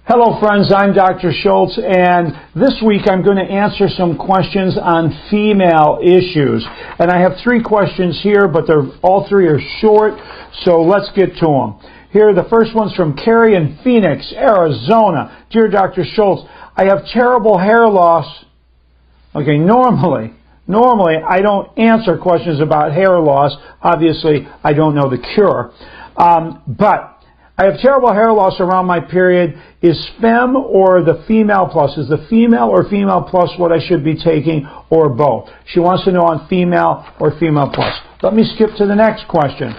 Hello friends, I'm Dr. Schulze, and this week I'm going to answer some questions on female issues. And I have 3 questions here, but all 3 are short, so let's get to them. Here, the first one's from Carrie in Phoenix, Arizona. Dear Dr. Schulze, I have terrible hair loss. Okay, normally I don't answer questions about hair loss. Obviously, I don't know the cure. But I have terrible hair loss around my period. Is Fem or the Female Plus? Is the Female or Female Plus what I should be taking, or both? She wants to know on Female or Female Plus. Let me skip to the next question.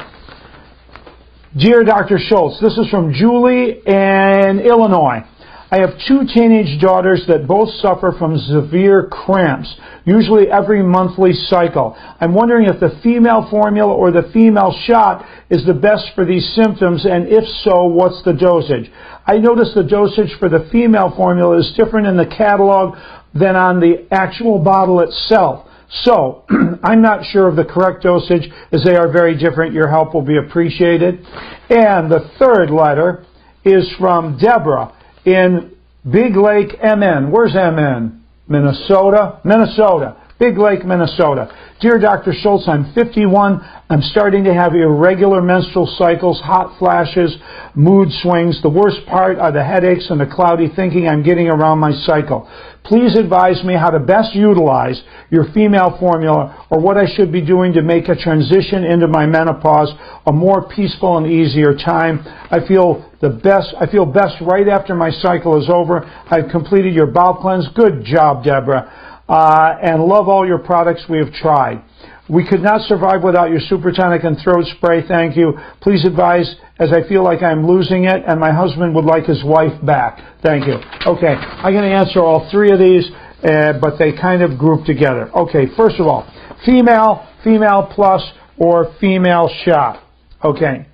Dear Dr. Schulze, this is from Julie in Illinois. I have 2 teenage daughters that both suffer from severe cramps, usually every monthly cycle. I'm wondering if the female formula or the female shot is the best for these symptoms, and if so, what's the dosage? I noticed the dosage for the female formula is different in the catalog than on the actual bottle itself. So, I'm not sure of the correct dosage, as they are very different. Your help will be appreciated. And the third letter is from Deborah in Big Lake, MN. Where's MN? Minnesota? Minnesota. Big Lake, Minnesota. Dear Dr. Schulze, I'm 51. I'm starting to have irregular menstrual cycles, hot flashes, mood swings. The worst part are the headaches and the cloudy thinking I'm getting around my cycle. Please advise me how to best utilize your female formula, or what I should be doing to make a transition into my menopause a more peaceful and easier time. I feel best right after my cycle is over. I've completed your bowel cleanse. Good job, Deborah. And love all your products we have tried. We could not survive without your super tonic and throat spray. Thank you. Please advise, as I feel like I'm losing it and my husband would like his wife back. Thank you. Okay, I'm going to answer all 3 of these, but they kind of group together. Okay, first of all, female, female plus, or female shot. Okay,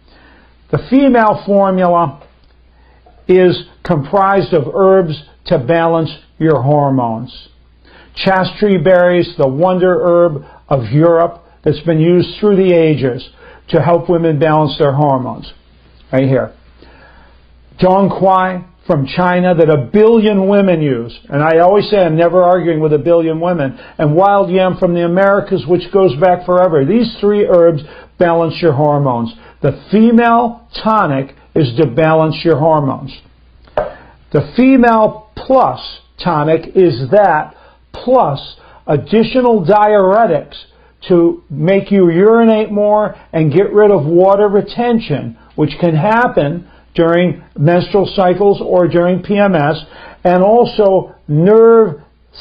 the female formula is comprised of herbs to balance your hormones. Chaste berries, the wonder herb of Europe that's been used through the ages to help women balance their hormones. Right here. Dongquai from China that 1 billion women use. And I always say I'm never arguing with 1 billion women. And wild yam from the Americas, which goes back forever. These 3 herbs balance your hormones. The female tonic is to balance your hormones. The female plus tonic is that, plus additional diuretics to make you urinate more and get rid of water retention, which can happen during menstrual cycles or during PMS, and also nerve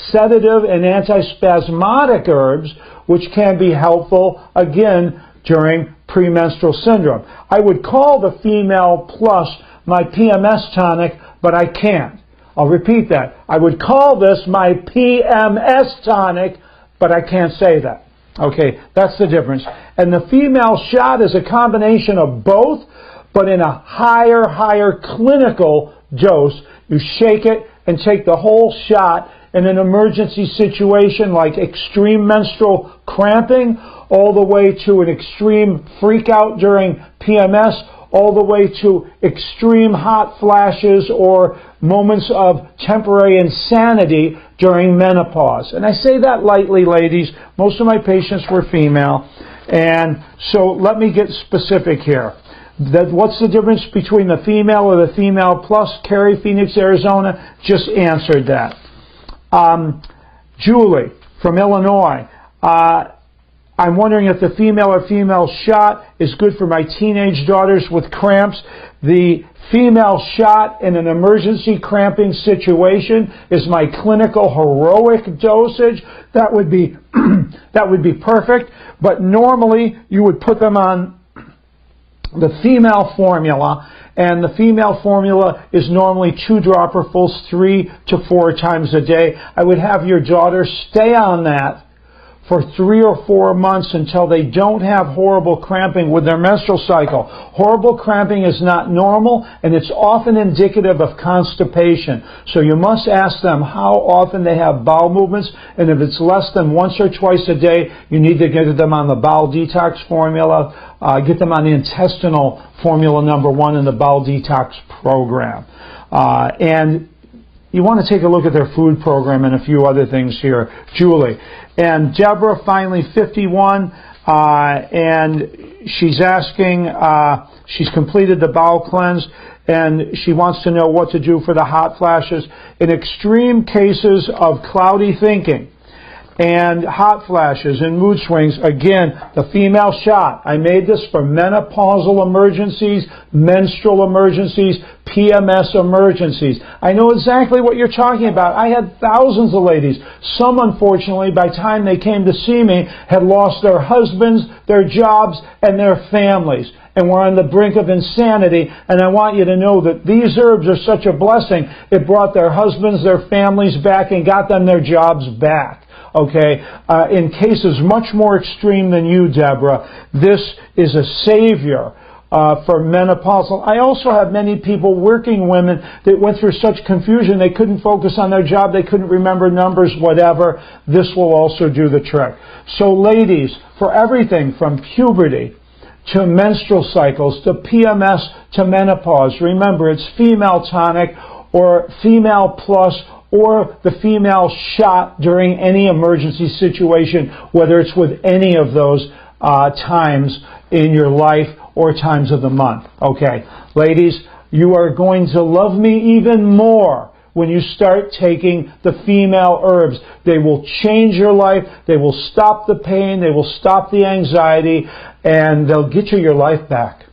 sedative and antispasmodic herbs, which can be helpful, again, during premenstrual syndrome. I would call the female plus my PMS tonic, but I can't. I'll repeat that. I would call this my PMS tonic, but I can't say that. Okay, that's the difference. And the female shot is a combination of both, but in a higher clinical dose. You shake it and take the whole shot in an emergency situation like extreme menstrual cramping, all the way to an extreme freak out during PMS, all the way to extreme hot flashes or moments of temporary insanity during menopause. And I say that lightly, ladies. Most of my patients were female. And so let me get specific here. What's the difference between the female or the female plus? Carrie, Phoenix, Arizona, just answered that. Julie from Illinois. I'm wondering if the female or female shot is good for my teenage daughters with cramps. The female shot in an emergency cramping situation is my clinical heroic dosage. That would be that would be perfect. But normally you would put them on the female formula, and the female formula is normally 2 dropperfuls 3 to 4 times a day. I would have your daughter stay on that for 3 or 4 months until they don't have horrible cramping with their menstrual cycle. Horrible cramping is not normal, and it's often indicative of constipation. So you must ask them how often they have bowel movements, and if it's less than once or twice a day, you need to get them on the bowel detox formula, get them on the intestinal formula #1 in the bowel detox program. And you want to take a look at their food program and a few other things here. Julie. And Deborah, finally 51, and she's asking, she's completed the bowel cleanse, and she wants to know what to do for the hot flashes. In extreme cases of cloudy thinking and hot flashes and mood swings, again, the female shot. I made this for menopausal emergencies, menstrual emergencies, PMS emergencies. I know exactly what you're talking about. I had thousands of ladies. Some, unfortunately, by the time they came to see me, had lost their husbands, their jobs, and their families, and were on the brink of insanity. And I want you to know that these herbs are such a blessing. It brought their husbands, their families back, and got them their jobs back. Okay, in cases much more extreme than you, Deborah, this is a savior for menopausal. I also have many people, working women, that went through such confusion they couldn't focus on their job, they couldn't remember numbers, whatever. This will also do the trick. So ladies, for everything from puberty to menstrual cycles to PMS to menopause, remember it's female tonic or female plus or the female shot during any emergency situation, whether it's with any of those times in your life or times of the month. Okay, ladies, you are going to love me even more when you start taking the female herbs. They will change your life, they will stop the pain, they will stop the anxiety, and they'll get you your life back.